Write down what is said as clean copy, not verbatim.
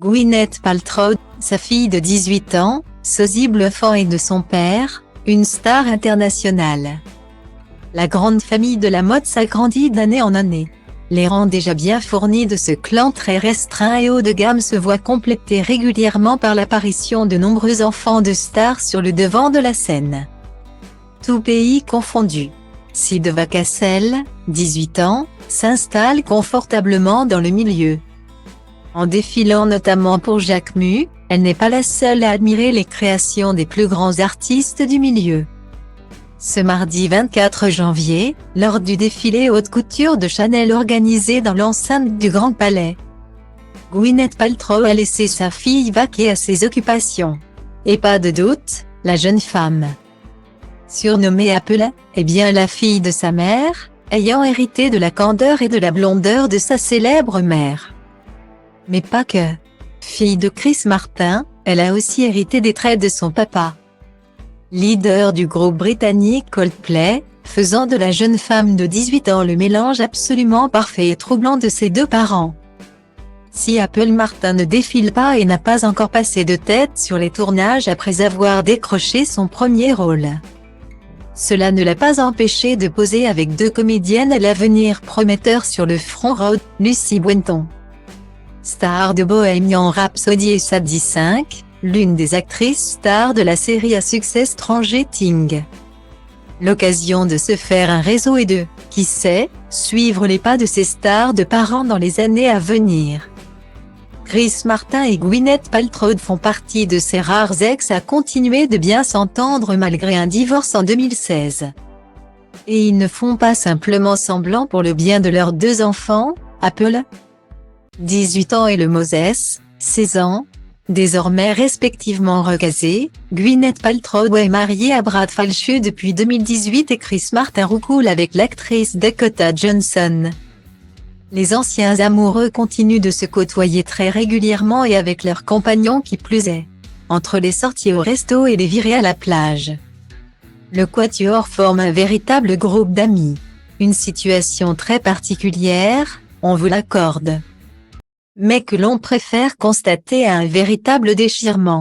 Gwyneth Paltrow, sa fille de 18 ans, sosie bluffant et de son père, une star internationale. La grande famille de la mode s'agrandit d'année en année. Les rangs déjà bien fournis de ce clan très restreint et haut de gamme se voient complétés régulièrement par l'apparition de nombreux enfants de stars sur le devant de la scène. Tout pays confondu. Siddha Cassel, 18 ans, s'installe confortablement dans le milieu. En défilant notamment pour Jacquemus, elle n'est pas la seule à admirer les créations des plus grands artistes du milieu. Ce mardi 24 janvier, lors du défilé haute couture de Chanel organisé dans l'enceinte du Grand Palais, Gwyneth Paltrow a laissé sa fille vaquer à ses occupations. Et pas de doute, la jeune femme, surnommée Apple, est bien la fille de sa mère, ayant hérité de la candeur et de la blondeur de sa célèbre mère. Mais pas que. Fille de Chris Martin, elle a aussi hérité des traits de son papa, leader du groupe britannique Coldplay, faisant de la jeune femme de 18 ans le mélange absolument parfait et troublant de ses deux parents. Si Apple Martin ne défile pas et n'a pas encore passé de tête sur les tournages après avoir décroché son premier rôle, cela ne l'a pas empêché de poser avec deux comédiennes à l'avenir prometteur sur le front road, Lucy Boynton, star de Bohemian Rhapsody et Sadie 5, l'une des actrices stars de la série à succès Stranger Things. L'occasion de se faire un réseau et de, qui sait, suivre les pas de ces stars de parents dans les années à venir. Chris Martin et Gwyneth Paltrow font partie de ces rares ex à continuer de bien s'entendre malgré un divorce en 2016. Et ils ne font pas simplement semblant pour le bien de leurs deux enfants, Apple, 18 ans et le Moses, 16 ans, désormais respectivement recasés. Gwyneth Paltrow est mariée à Brad Falchuk depuis 2018 et Chris Martin roucoule avec l'actrice Dakota Johnson. Les anciens amoureux continuent de se côtoyer très régulièrement et avec leurs compagnons qui plus est, entre les sorties au resto et les virées à la plage. Le quatuor forme un véritable groupe d'amis. Une situation très particulière, on vous l'accorde, mais que l'on préfère constater à un véritable déchirement.